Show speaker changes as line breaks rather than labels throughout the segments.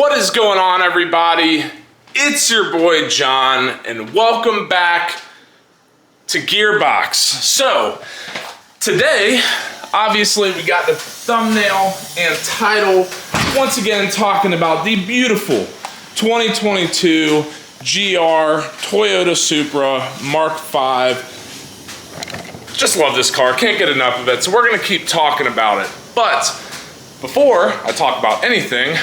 What is going on, everybody? It's your boy John, and welcome back to Gearbox. So today, obviously, we got the thumbnail and title once again talking about the beautiful 2022 GR Toyota Supra Mk5. Just love this car, can't get enough of it, so we're gonna keep talking about it. But before I talk about anything,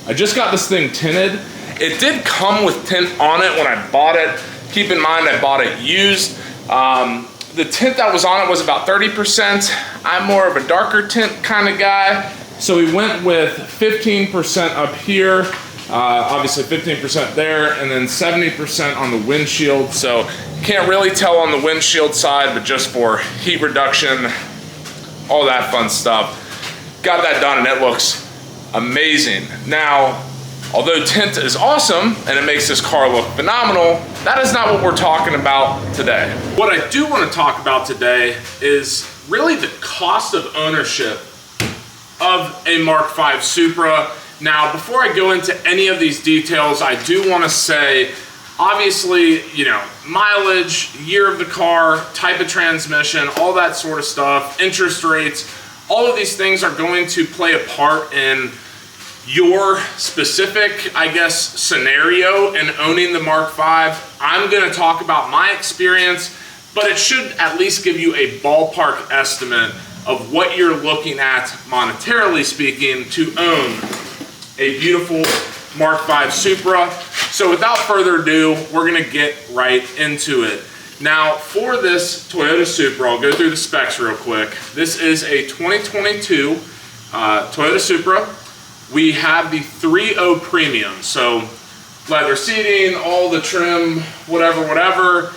I just got this thing tinted. It did come with tint on it when I bought it. Keep in mind I bought it used. The tint that was on it was about 30%. I'm more of a darker tint kind of guy. So we went with 15% up here, obviously 15% there, and then 70% on the windshield. So can't really tell on the windshield side, but just for heat reduction, all that fun stuff. Got that done and it looks amazing. Now, although tint is awesome and it makes this car look phenomenal, that is not what we're talking about today. What I do want to talk about today is really the cost of ownership of a Mk5 Supra. Now, before I go into any of these details, I do want to say, obviously, you know, mileage, year of the car, type of transmission, all that sort of stuff, interest rates, all of these things are going to play a part in your specific, I guess, scenario in owning the Mk5. I'm going to talk about my experience, but it should at least give you a ballpark estimate of what you're looking at, monetarily speaking, to own a beautiful Mk5 Supra. So without further ado, we're going to get right into it. Now, for this Toyota Supra, I'll go through the specs real quick. This is a 2022 Toyota Supra. We have the 3.0 Premium, so leather seating, all the trim, whatever.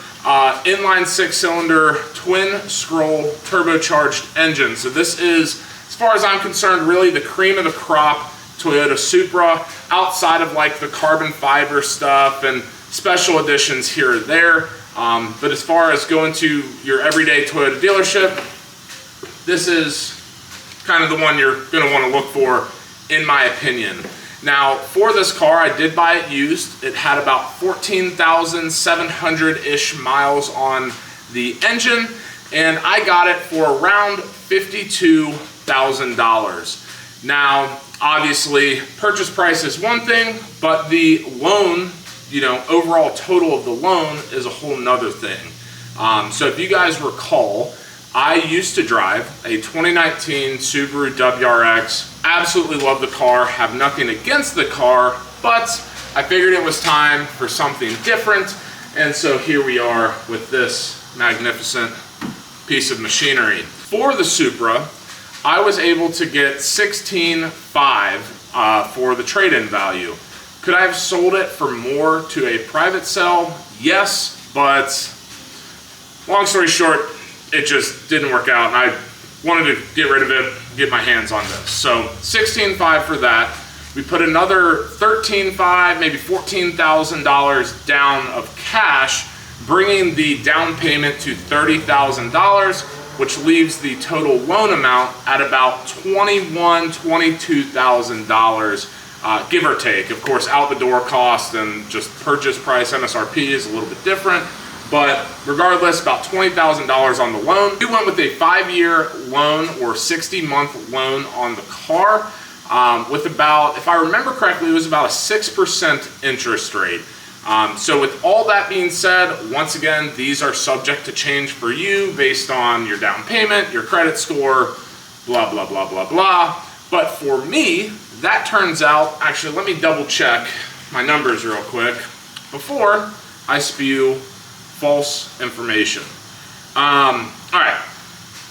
Inline 6-cylinder, twin scroll, turbocharged engine. So this is, as far as I'm concerned, really the cream of the crop Toyota Supra, outside of like the carbon fiber stuff and special editions here or there. But as far as going to your everyday Toyota dealership, this is kind of the one you're going to want to look for, in my opinion. Now, for this car, I did buy it used. It had about 14,700-ish miles on the engine, and I got it for around $52,000. Now, obviously, purchase price is one thing, but the loan, you know, overall total of the loan is a whole nother thing. So if you guys recall, I used to drive a 2019 Subaru WRX. Absolutely love the car, have nothing against the car, but I figured it was time for something different. And so here we are with this magnificent piece of machinery. For the Supra, I was able to get $16,500 for the trade-in value. Could I have sold it for more to a private sale? Yes, but long story short, it just didn't work out, and I wanted to get rid of it, get my hands on this. So $16,500 for that. We put another $13,500, maybe $14,000 down of cash, bringing the down payment to $30,000, which leaves the total loan amount at about $21,000, $22,000. Give or take. Of course, out the door cost and just purchase price, MSRP, is a little bit different. But regardless, about $20,000 on the loan. We went with a 5-year loan or 60-month loan on the car with about, if I remember correctly, it was about a 6% interest rate. So with all that being said, once again, these are subject to change for you based on your down payment, your credit score, blah, blah, blah, blah, blah. But for me, that turns out, actually, let me double check my numbers real quick before I spew false information. All right,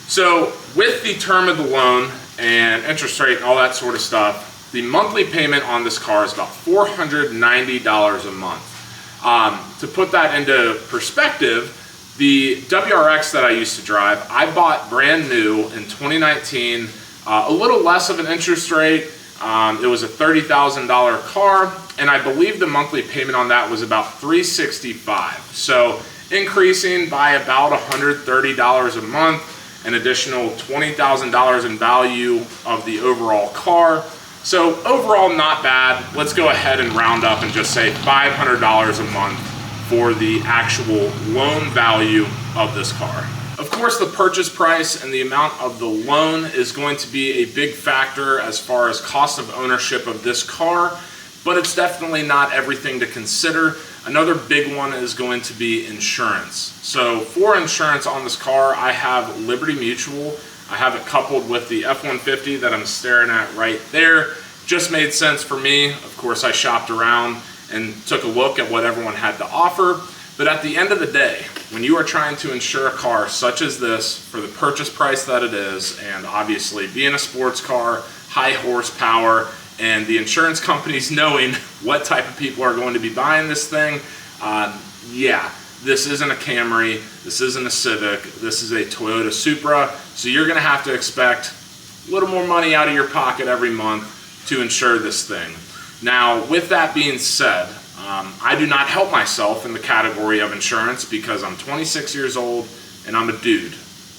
so with the term of the loan and interest rate and all that sort of stuff, the monthly payment on this car is about $490 a month. To put that into perspective, the WRX that I used to drive, I bought brand new in 2019, a little less of an interest rate. It was a $30,000 car, and I believe the monthly payment on that was about $365. So increasing by about $130 a month, an additional $20,000 in value of the overall car. So overall, not bad. Let's go ahead and round up and just say $500 a month for the actual loan value of this car. Of course, the purchase price and the amount of the loan is going to be a big factor as far as cost of ownership of this car, but it's definitely not everything to consider. Another big one is going to be insurance. So for insurance on this car, I have Liberty Mutual. I have it coupled with the F-150 that I'm staring at right there. Just made sense for me. Of course, I shopped around and took a look at what everyone had to offer. But at the end of the day, when you are trying to insure a car such as this for the purchase price that it is, and obviously being a sports car, high horsepower, and the insurance companies knowing what type of people are going to be buying this thing, yeah, this isn't a Camry, this isn't a Civic, this is a Toyota Supra, so you're gonna have to expect a little more money out of your pocket every month to insure this thing. Now, with that being said, I do not help myself in the category of insurance because I'm 26 years old and I'm a dude.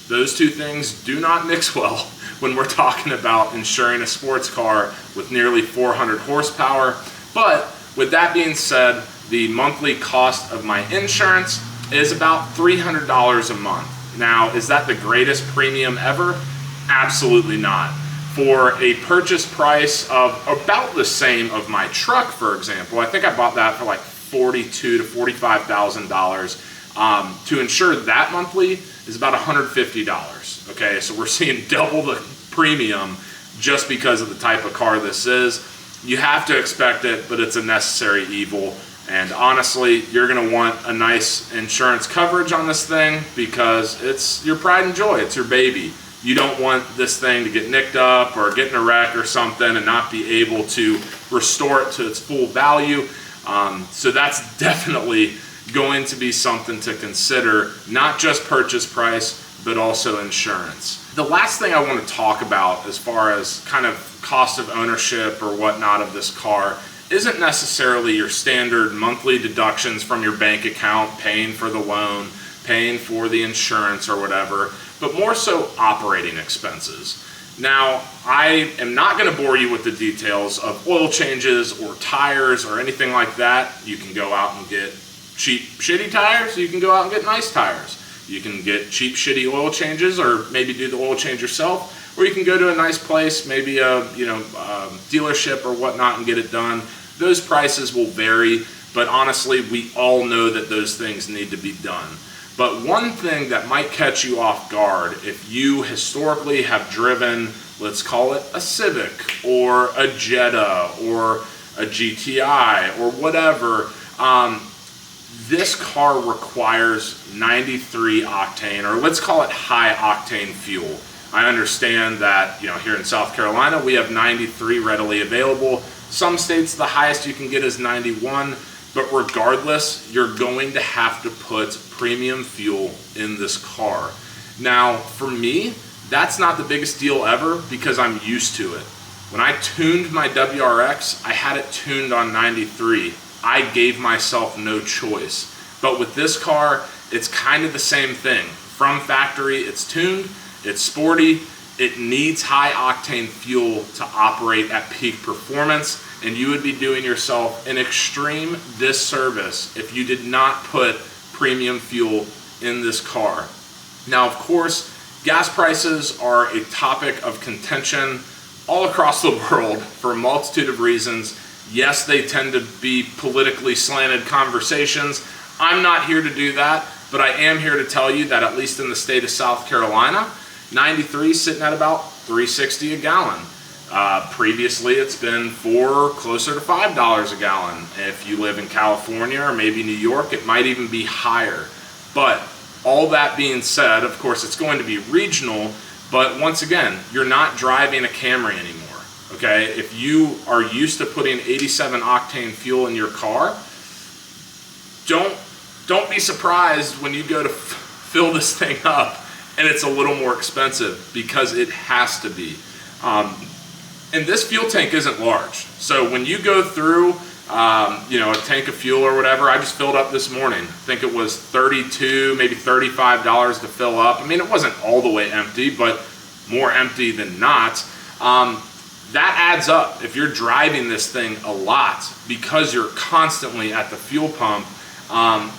Those two things do not mix well when we're talking about insuring a sports car with nearly 400 horsepower. But with that being said, the monthly cost of my insurance is about $300 a month. Now, is that the greatest premium ever? Absolutely not. For a purchase price of about the same of my truck, for example, I think I bought that for like $42,000 to $45,000. To insure that monthly is about $150. Okay, so we're seeing double the premium just because of the type of car this is. You have to expect it, but it's a necessary evil. And honestly, you're gonna want a nice insurance coverage on this thing because it's your pride and joy, it's your baby. You don't want this thing to get nicked up or get in a wreck or something and not be able to restore it to its full value. So that's definitely going to be something to consider, not just purchase price, but also insurance. The last thing I want to talk about as far as kind of cost of ownership or whatnot of this car isn't necessarily your standard monthly deductions from your bank account, paying for the loan, paying for the insurance or whatever, but more so operating expenses. Now, I am not going to bore you with the details of oil changes or tires or anything like that. You can go out and get cheap, shitty tires. You can go out and get nice tires. You can get cheap, shitty oil changes or maybe do the oil change yourself, or you can go to a nice place, maybe a dealership or whatnot and get it done. Those prices will vary, but honestly, we all know that those things need to be done. But one thing that might catch you off guard if you historically have driven, let's call it a Civic or a Jetta or a GTI or whatever, this car requires 93 octane, or let's call it high octane fuel. I understand that, here in South Carolina, we have 93 readily available. Some states, the highest you can get is 91. But regardless, you're going to have to put premium fuel in this car. Now, for me, that's not the biggest deal ever because I'm used to it. When I tuned my WRX, I had it tuned on 93. I gave myself no choice. But with this car, it's kind of the same thing. From factory, it's tuned, it's sporty, it needs high octane fuel to operate at peak performance. And you would be doing yourself an extreme disservice if you did not put premium fuel in this car. Now, of course, gas prices are a topic of contention all across the world for a multitude of reasons. Yes, they tend to be politically slanted conversations. I'm not here to do that, but I am here to tell you that at least in the state of South Carolina, 93 is sitting at about $3.60 a gallon. Previously, it's been closer to $5 a gallon. If you live in California or maybe New York, it might even be higher. But all that being said, of course, it's going to be regional. But once again, you're not driving a Camry anymore. Okay, if you are used to putting 87 octane fuel in your car, don't be surprised when you go to fill this thing up and it's a little more expensive, because it has to be. And this fuel tank isn't large. So when you go through, a tank of fuel or whatever, I just filled up this morning. I think it was $32, maybe $35 to fill up. I mean, it wasn't all the way empty, but more empty than not. that adds up. If you're driving this thing a lot because you're constantly at the fuel pump,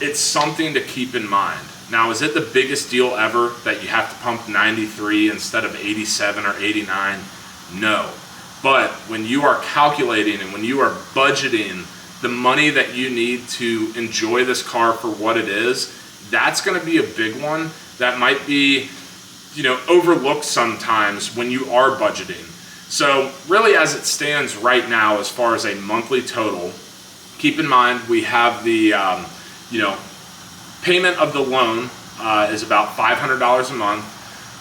it's something to keep in mind. Now, is it the biggest deal ever that you have to pump 93 instead of 87 or 89? No. But when you are calculating and when you are budgeting the money that you need to enjoy this car for what it is, that's going to be a big one that might be, overlooked sometimes when you are budgeting. So really, as it stands right now, as far as a monthly total, keep in mind we have the, payment of the loan is about $500 a month,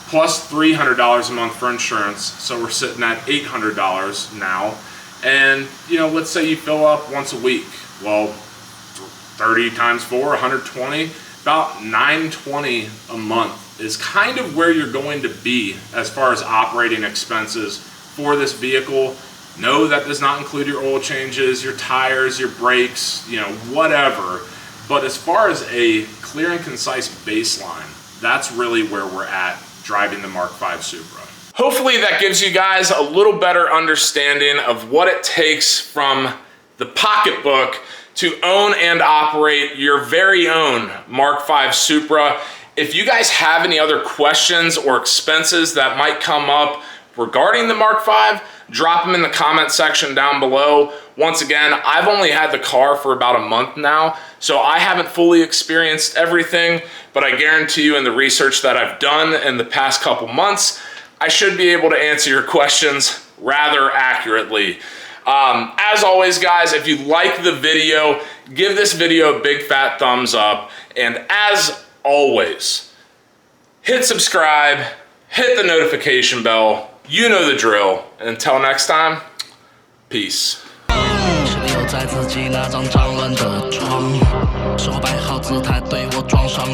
plus $300 a month for insurance. So we're sitting at $800 now. And, let's say you fill up once a week. Well, 30 times 4, 120, about $920 a month is kind of where you're going to be as far as operating expenses for this vehicle. No, that does not include your oil changes, your tires, your brakes, whatever. But as far as a clear and concise baseline, that's really where we're at driving the Mk5 Supra. Hopefully that gives you guys a little better understanding of what it takes from the pocketbook to own and operate your very own Mk5 Supra. If you guys have any other questions or expenses that might come up regarding the Mk5, drop them in the comment section down below. Once again, I've only had the car for about a month now, so I haven't fully experienced everything, but I guarantee you in the research that I've done in the past couple months, I should be able to answer your questions rather accurately. As always, guys, if you like the video, give this video a big fat thumbs up. And as always, hit subscribe, hit the notification bell. You know the drill. Until next time, peace.